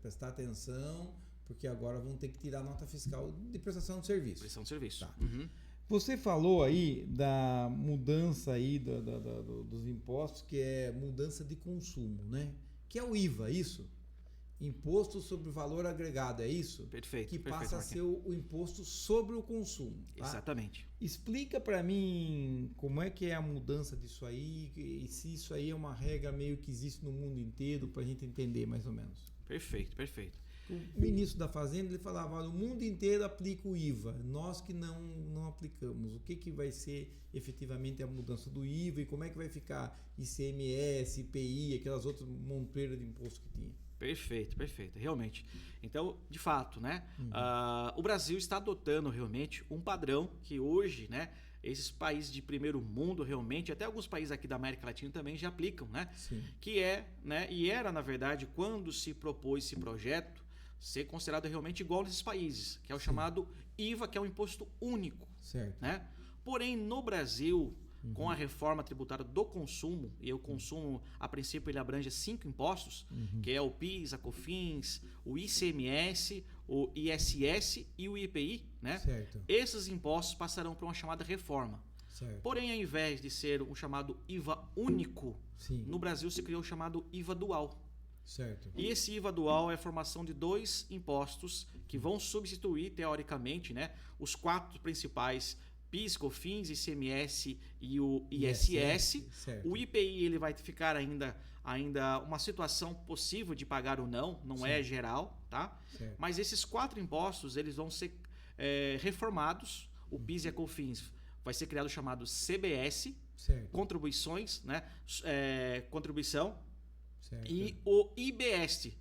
prestar atenção, porque agora vão ter que tirar a nota fiscal de prestação de serviço. Prestação de serviço. Tá. Você falou aí da mudança aí dos impostos, que é mudança de consumo, né? Que é o IVA, isso? Imposto sobre o valor agregado, é isso? Perfeito. Que passa a ser o imposto sobre o consumo. Tá? Exatamente. Explica para mim como é que é a mudança disso aí e se isso aí é uma regra meio que existe no mundo inteiro para a gente entender mais ou menos. Perfeito. O ministro da Fazenda ele falava, o mundo inteiro aplica o IVA, nós que não aplicamos. O que vai ser efetivamente a mudança do IVA e como é que vai ficar ICMS, IPI, aquelas outras monteiras de imposto que tinha? Perfeito. Realmente. Então, de fato, né? O Brasil está adotando realmente um padrão que hoje, né? Esses países de primeiro mundo realmente, até alguns países aqui da América Latina também já aplicam, né? Sim. Que é, né? E era, na verdade, quando se propôs esse projeto, ser considerado realmente igual nesses países, que é o chamado IVA, que é um imposto único. Certo. Né? Porém, no Brasil, com a reforma tributária do consumo, e o consumo, a princípio, ele abrange 5 impostos, que é o PIS, a COFINS, o ICMS, o ISS e o IPI, né? Certo. Esses impostos passarão por uma chamada reforma. Certo. Porém, ao invés de ser um chamado IVA único, no Brasil se criou o chamado IVA dual. Certo. E esse IVA dual é a formação de 2 impostos que vão substituir, teoricamente, né, os 4 principais: PIS, COFINS, ICMS e o ISS. Certo. O IPI ele vai ficar ainda uma situação possível de pagar ou não é geral, tá? Certo. Mas esses 4 impostos eles vão ser reformados. O PIS e a COFINS vai ser criado o chamado CBS, Certo. contribuições, né? Contribuição. Certo. E o IBS,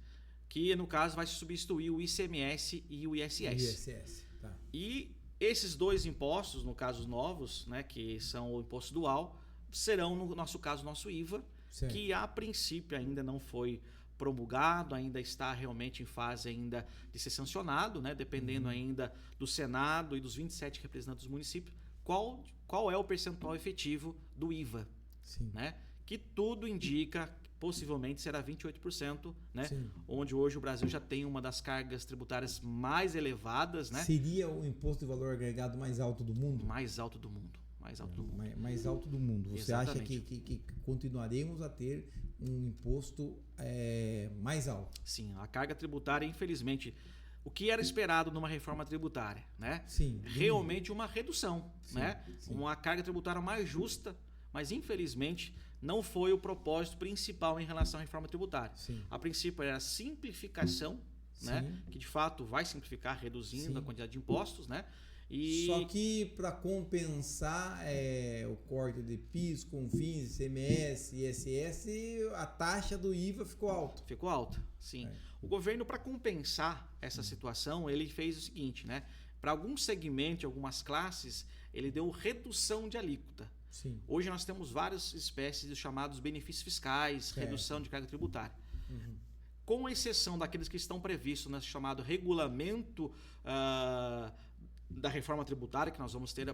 que no caso vai substituir o ICMS e o ISS. ISS. Tá. E esses 2 impostos, no caso novos, né, que são o imposto dual, serão, no nosso caso, nosso IVA, Certo. que a princípio ainda não foi promulgado, ainda está realmente em fase ainda de ser sancionado, né, dependendo ainda do Senado e dos 27 representantes dos municípios, qual é o percentual efetivo do IVA, Sim. né, que tudo indica que possivelmente será 28%, né, Sim. onde hoje o Brasil já tem uma das cargas tributárias mais elevadas, né, Seria o imposto de valor agregado mais alto do mundo? mais alto do mundo. Mais alto do mundo. Mais alto do mundo. Você Exatamente. acha que continuaremos a ter um imposto mais alto? Sim, a carga tributária, infelizmente, o que era esperado numa reforma tributária, né? Sim. Realmente uma redução, Sim, né? sim. Uma carga tributária mais justa, mas infelizmente não foi o propósito principal em relação à reforma tributária. Sim. A princípio era a simplificação, né? Sim. Que de fato vai simplificar, reduzindo Sim. a quantidade de impostos, né? E Só que para compensar o corte de PIS, COFINS, ICMS, ISS, a taxa do IVA ficou alta. ficou alta, sim. O governo, para compensar essa situação, ele fez o seguinte, né? Para alguns segmentos, algumas classes, ele deu redução de alíquota. Sim. Hoje nós temos várias espécies de chamados benefícios fiscais, Certo. redução de carga tributária. Uhum. Com exceção daqueles que estão previstos no chamado regulamento da reforma tributária, que nós vamos ter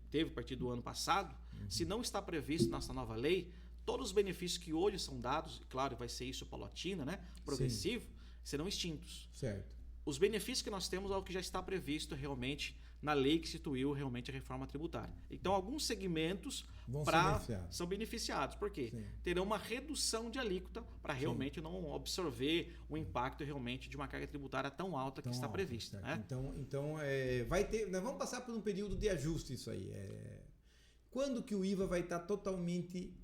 teve a partir do ano passado, se não está previsto nessa nova lei, todos os benefícios que hoje são dados, e claro, vai ser isso paulatina, né, progressivo, serão extintos. Certo. Os benefícios que nós temos é o que já está previsto realmente na lei que instituiu realmente a reforma tributária. Então, alguns segmentos Vão ser beneficiados. são beneficiados. Por quê? Sim. Terão uma redução de alíquota para realmente não absorver o impacto realmente de uma carga tributária tão alta que está prevista. Né? Então vai ter. Nós vamos passar por um período de ajuste isso aí. Quando que o IVA vai estar totalmente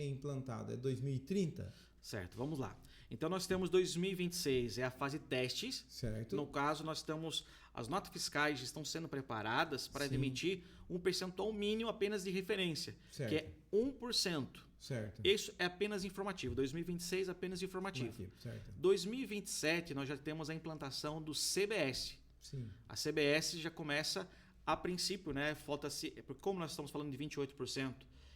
implantado? É 2030? Certo, vamos lá. Então nós temos 2026, é a fase testes. Certo. No caso, nós temos as notas fiscais estão sendo preparadas para Sim. emitir um percentual mínimo apenas de referência, Certo. que é 1%. Certo. Isso é apenas informativo. 2026 apenas informativo. Certo. 2027 nós já temos a implantação do CBS. Sim. A CBS já começa a princípio, né? Falta-se, porque como nós estamos falando de 28%,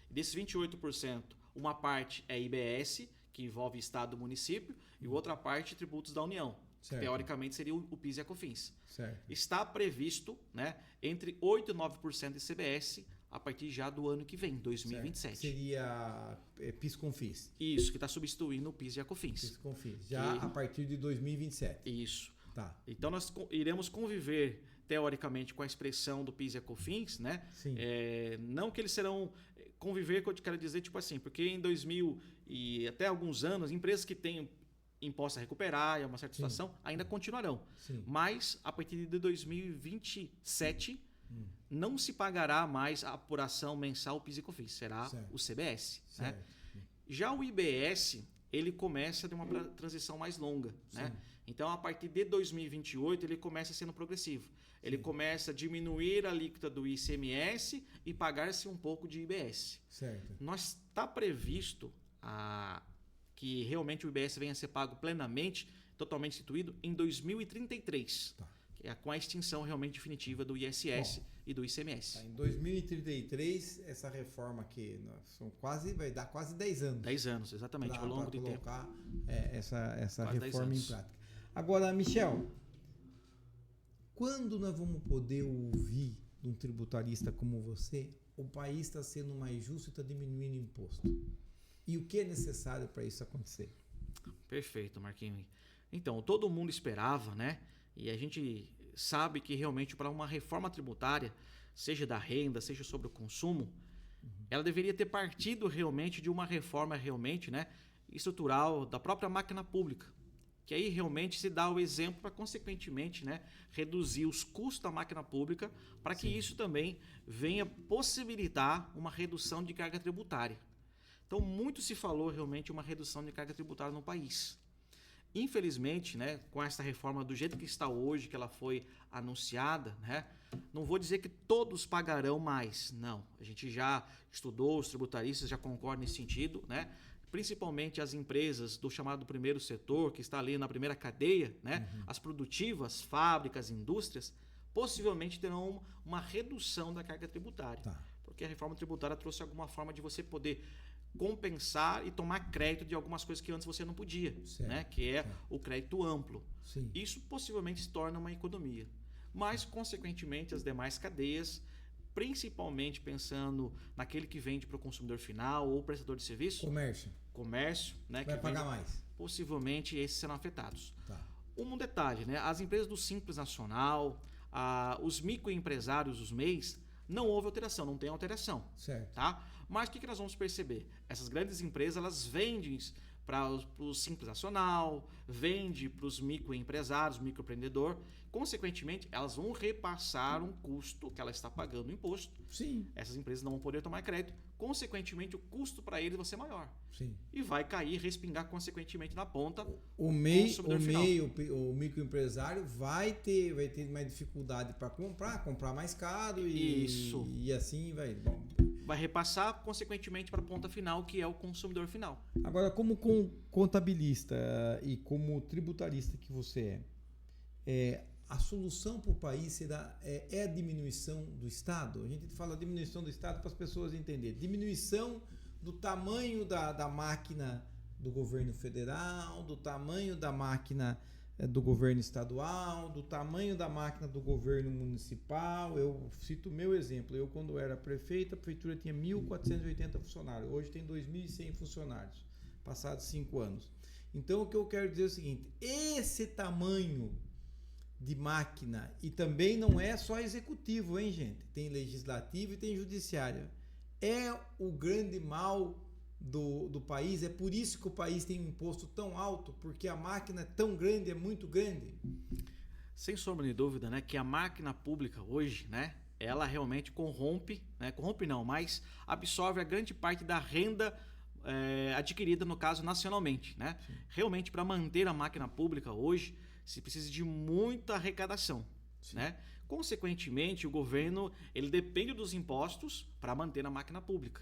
desses 28%, uma parte é IBS, que envolve Estado e município, e outra parte tributos da União. Certo. Teoricamente seria o PIS e a COFINS. Certo. Está previsto, né, entre 8% e 9% de CBS a partir já do ano que vem, 2027. Certo. Seria PIS/COFINS. Isso, que está substituindo o PIS e a COFINS. PIS/COFINS. Já E- a partir de 2027. Isso. Tá. Então nós iremos conviver teoricamente com a expressão do PIS e a COFINS, né? Sim. Não que eles serão conviver, que eu quero dizer, tipo assim, porque em 2000 e até alguns anos, empresas que têm imposto a recuperar e uma certa situação ainda continuarão. Sim. Mas a partir de 2027 não se pagará mais a apuração mensal PIS e COFINS, será Certo. o CBS, né? Certo. Já o IBS, ele começa de uma transição mais longa, né? Então, a partir de 2028, ele começa sendo progressivo. Ele começa a diminuir a alíquota do ICMS e pagar-se um pouco de IBS. Certo. Nós está previsto que realmente o IBS venha a ser pago plenamente, totalmente instituído, em 2033. Tá. Que é com a extinção realmente definitiva do ISS e do ICMS. Tá, em 2033, essa reforma aqui vai dar quase 10 anos. 10 anos, exatamente, ao longo para do tempo. colocar essa Quase 10 reforma em anos. prática. Agora, Michel, quando nós vamos poder ouvir de um tributarista como você, o país está sendo mais justo e está diminuindo o imposto? E o que é necessário para isso acontecer? Perfeito, Marquinhos. Então, todo mundo esperava, né? E a gente sabe que realmente para uma reforma tributária, seja da renda, seja sobre o consumo, ela deveria ter partido realmente de uma reforma realmente, né? estrutural da própria máquina pública, que aí realmente se dá o exemplo para, consequentemente, né, reduzir os custos da máquina pública, para que isso também venha possibilitar uma redução de carga tributária. Então, muito se falou realmente uma redução de carga tributária no país. Infelizmente, né, com essa reforma do jeito que está hoje, que ela foi anunciada, né, não vou dizer que todos pagarão mais, não. A gente já estudou, os tributaristas já concordam nesse sentido, né? Principalmente as empresas do chamado primeiro setor, que está ali na primeira cadeia, né? As produtivas, fábricas, indústrias, possivelmente terão uma redução da carga tributária. Porque a reforma tributária trouxe alguma forma de você poder compensar e tomar crédito de algumas coisas que antes você não podia, né? Que é o crédito amplo. Sim. Isso possivelmente se torna uma economia. Mas, consequentemente, as demais cadeias, principalmente pensando naquele que vende para o consumidor final ou prestador de serviço, comércio, né, vai que pagar vende, mais. Possivelmente esses serão afetados. Tá. Um detalhe, né? As empresas do Simples Nacional, os microempresários, os MEIs, não houve alteração, não tem alteração. Certo. Tá? Mas o que nós vamos perceber? Essas grandes empresas, elas vendem para o Simples Nacional, vende para os microempresários, microempreendedor. Consequentemente, elas vão repassar um custo que ela está pagando no imposto. Sim. Essas empresas não vão poder tomar crédito. Consequentemente, o custo para eles vai ser maior. Sim. E vai cair, respingar, consequentemente, na ponta o microempresário vai ter mais dificuldade para comprar mais caro e assim vai. Bom. Vai repassar, consequentemente, para a ponta final, que é o consumidor final. Agora, como contabilista e como tributarista que você a solução para o país será a diminuição do Estado? A gente fala diminuição do Estado para as pessoas entenderem. Diminuição do tamanho da máquina do governo federal, do tamanho da máquina do governo estadual, do tamanho da máquina do governo municipal. Eu cito o meu exemplo. Eu, quando era prefeito, a prefeitura tinha 1.480 funcionários. Hoje tem 2.100 funcionários, passados 5 anos. Então, o que eu quero dizer é o seguinte: esse tamanho de máquina, e também não é só executivo, hein, gente? Tem legislativo e tem judiciário. É o grande mal do país. É por isso que o país tem um imposto tão alto, porque a máquina é tão grande, é muito grande. Sem sombra de dúvida, né, que a máquina pública hoje, né, ela realmente corrompe, né, corrompe não, mas absorve a grande parte da renda adquirida, no caso, nacionalmente, né? Realmente, para manter a máquina pública hoje, se precisa de muita arrecadação, né? Consequentemente, o governo ele depende dos impostos para manter a máquina pública.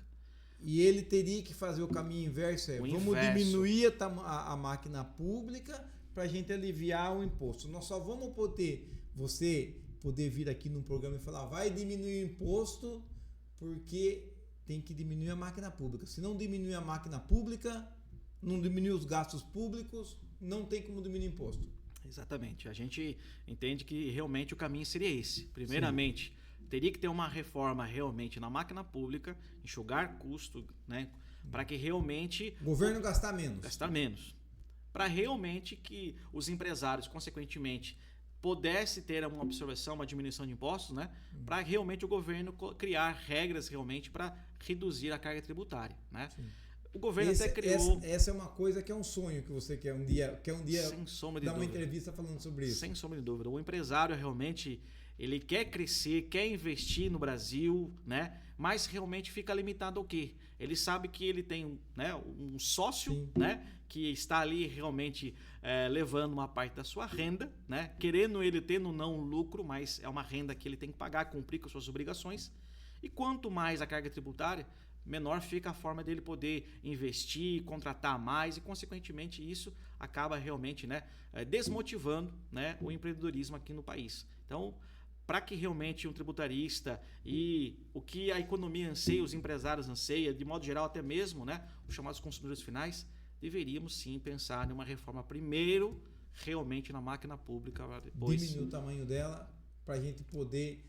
E ele teria que fazer o caminho inverso. Vamos diminuir a máquina pública para a gente aliviar o imposto. Nós só vamos você poder vir aqui num programa e falar: vai diminuir o imposto porque tem que diminuir a máquina pública. Se não diminuir a máquina pública, não diminuir os gastos públicos, não tem como diminuir o imposto. Exatamente. A gente entende que realmente o caminho seria esse. Primeiramente, teria que ter uma reforma realmente na máquina pública, enxugar custo, né, para que realmente o governo gastar menos. Para realmente que os empresários, consequentemente, pudesse ter uma absorção, uma diminuição de impostos, né, para realmente o governo criar regras realmente para reduzir a carga tributária, né? Sim. O governo até criou... Essa é uma coisa que é um sonho que você quer um dia dar uma entrevista falando sobre isso. Sem sombra de dúvida. O empresário realmente ele quer crescer, quer investir no Brasil, né? Mas realmente fica limitado ao quê? Ele sabe que ele tem, né, um sócio, né, que está ali realmente levando uma parte da sua renda, né? Querendo ele tendo não lucro, mas é uma renda que ele tem que pagar, cumprir com suas obrigações. E quanto mais a carga tributária, menor fica a forma dele poder investir, contratar mais e, consequentemente, isso acaba realmente, né, desmotivando, né, o empreendedorismo aqui no país. Então, para que realmente um tributarista e o que a economia anseia, os empresários anseiam, de modo geral até mesmo, né, os chamados consumidores finais, deveríamos sim pensar em uma reforma primeiro realmente na máquina pública, depois diminuir o tamanho dela para a gente poder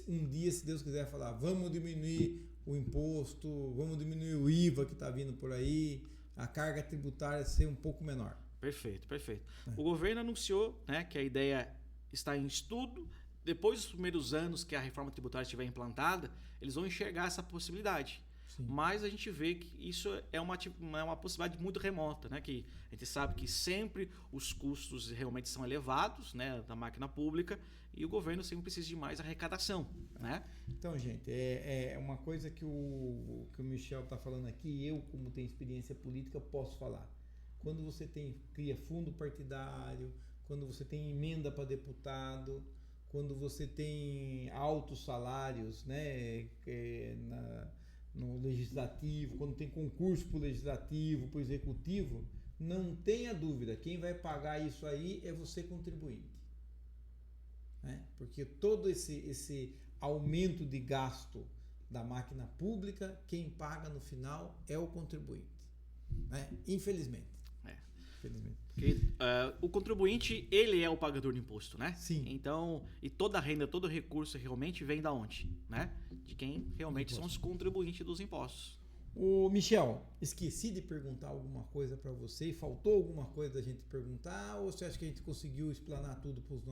um dia, se Deus quiser, falar: vamos diminuir o imposto, vamos diminuir o IVA que está vindo por aí, a carga tributária ser um pouco menor. Perfeito. O governo anunciou, né, que a ideia está em estudo. Depois dos primeiros anos que a reforma tributária estiver implantada, eles vão enxergar essa possibilidade. Sim. Mas a gente vê que isso é uma possibilidade muito remota, né? Que a gente sabe que sempre os custos realmente são elevados, né, da máquina pública, e o governo sempre precisa de mais arrecadação, né? Então, gente, é uma coisa que o Michel está falando aqui, eu, como tenho experiência política, posso falar. Quando você cria fundo partidário, quando você tem emenda para deputado, quando você tem altos salários, né, no legislativo, quando tem concurso para o legislativo, para o executivo, não tenha dúvida, quem vai pagar isso aí é você, contribuinte. Né? Porque todo esse aumento de gasto da máquina pública, quem paga no final é o contribuinte. Né? Infelizmente. Infelizmente. Porque, o contribuinte, ele é o pagador de imposto, né? Sim. Então, e toda a renda, todo recurso realmente vem da onde? Né? De quem realmente são os contribuintes dos impostos. Ô, Michel, esqueci de perguntar alguma coisa para você e faltou alguma coisa da gente perguntar, ou você acha que a gente conseguiu explanar tudo para os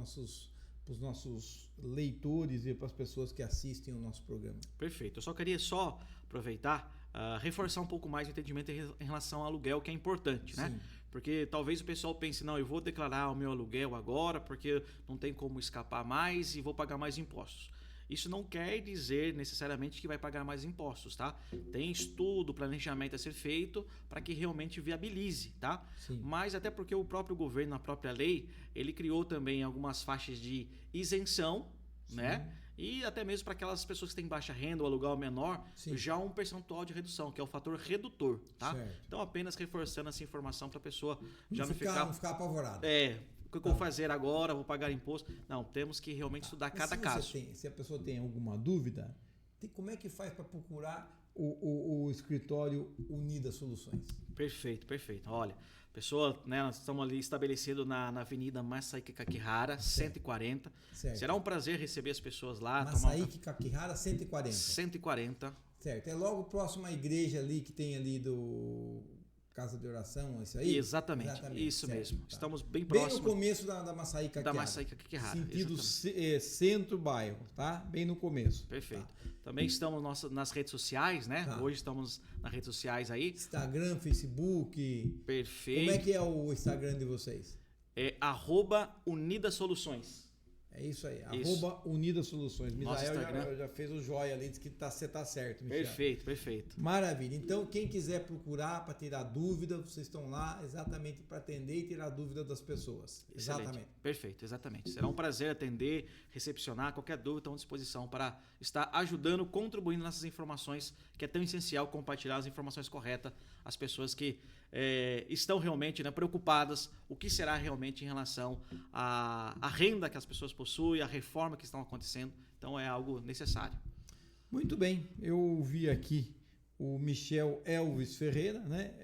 nossos leitores e para as pessoas que assistem o nosso programa? Perfeito. Eu só queria aproveitar, reforçar um pouco mais o entendimento em relação ao aluguel, que é importante, né? Sim. Porque talvez o pessoal pense, não, eu vou declarar o meu aluguel agora porque não tem como escapar mais e vou pagar mais impostos. Isso não quer dizer necessariamente que vai pagar mais impostos, tá? Tem estudo, planejamento a ser feito para que realmente viabilize, tá? Sim. Mas até porque o próprio governo, na própria lei, ele criou também algumas faixas de isenção, né? E até mesmo para aquelas pessoas que têm baixa renda ou aluguel menor, Sim. já um percentual de redução, que é o fator redutor, tá? Certo. Então apenas reforçando essa informação para a pessoa já Não ficar apavorado. o que eu vou fazer agora? Vou pagar imposto? Não, temos que realmente estudar cada caso. Se a pessoa tem alguma dúvida, como é que faz para procurar o escritório Unida Soluções? Perfeito, perfeito. Olha, pessoa, né, nós estamos ali estabelecidos na Avenida Masaiki Kakihara, 140. Certo. Será um prazer receber as pessoas lá. Masaiki Kakihara, 140. 140. Certo. É logo próximo à igreja ali que tem ali do Casa de Oração, isso aí? Exatamente. Isso certo, mesmo. tá. Estamos bem Bem próximos. no começo da Masaiki Kakihara. Da Masaiki Kakihara. Sentido centro-bairro, tá? Bem no começo. Perfeito. Tá. Também estamos nas redes sociais, né? Tá. Hoje estamos nas redes sociais aí. Instagram, Facebook. Perfeito. Como é que é o Instagram de vocês? É @Unida Soluções. É isso aí, Isso. @Unida Soluções. Nosso Misael Instagram. já fez o joia ali, disse que você tá certo, Michel. Perfeito, perfeito. Maravilha. Então, quem quiser procurar para tirar dúvida, vocês estão lá exatamente para atender e tirar dúvida das pessoas. Excelente. Exatamente. Perfeito, exatamente. Será um prazer atender, recepcionar qualquer dúvida, estão à disposição para estar ajudando, contribuindo nessas informações, que é tão essencial compartilhar as informações corretas às pessoas que estão realmente, né, preocupadas o que será realmente em relação à renda que as pessoas possuem, a reforma que estão acontecendo. Então é algo necessário. Muito bem. Eu vi aqui o Michel Elvis Ferreira, né?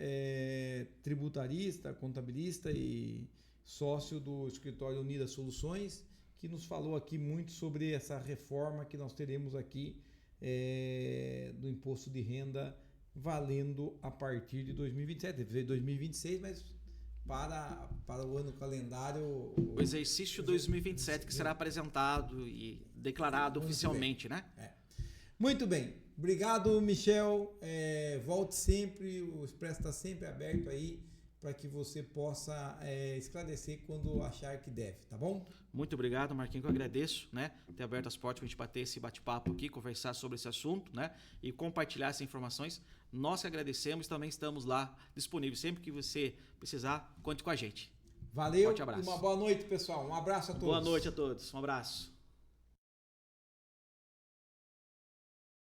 Tributarista, contabilista e sócio do escritório Unida Soluções, que nos falou aqui muito sobre essa reforma que nós teremos aqui do imposto de renda valendo a partir de 2027. Deve ser 2026, mas para o ano calendário... O exercício 2027 que será apresentado e declarado oficialmente, né? Muito bem. Obrigado, Michel. Volte sempre, o Expresso está sempre aberto aí para que você possa esclarecer quando achar que deve, tá bom? Muito obrigado, Marquinhos, que eu agradeço, né? Ter aberto as portas para a gente bater esse bate-papo aqui, conversar sobre esse assunto, né? E compartilhar essas informações. Nós que agradecemos, também estamos lá disponíveis. Sempre que você precisar, conte com a gente. Valeu. Forte abraço. Uma boa noite, pessoal. Um abraço a todos. Boa noite a todos. Um abraço.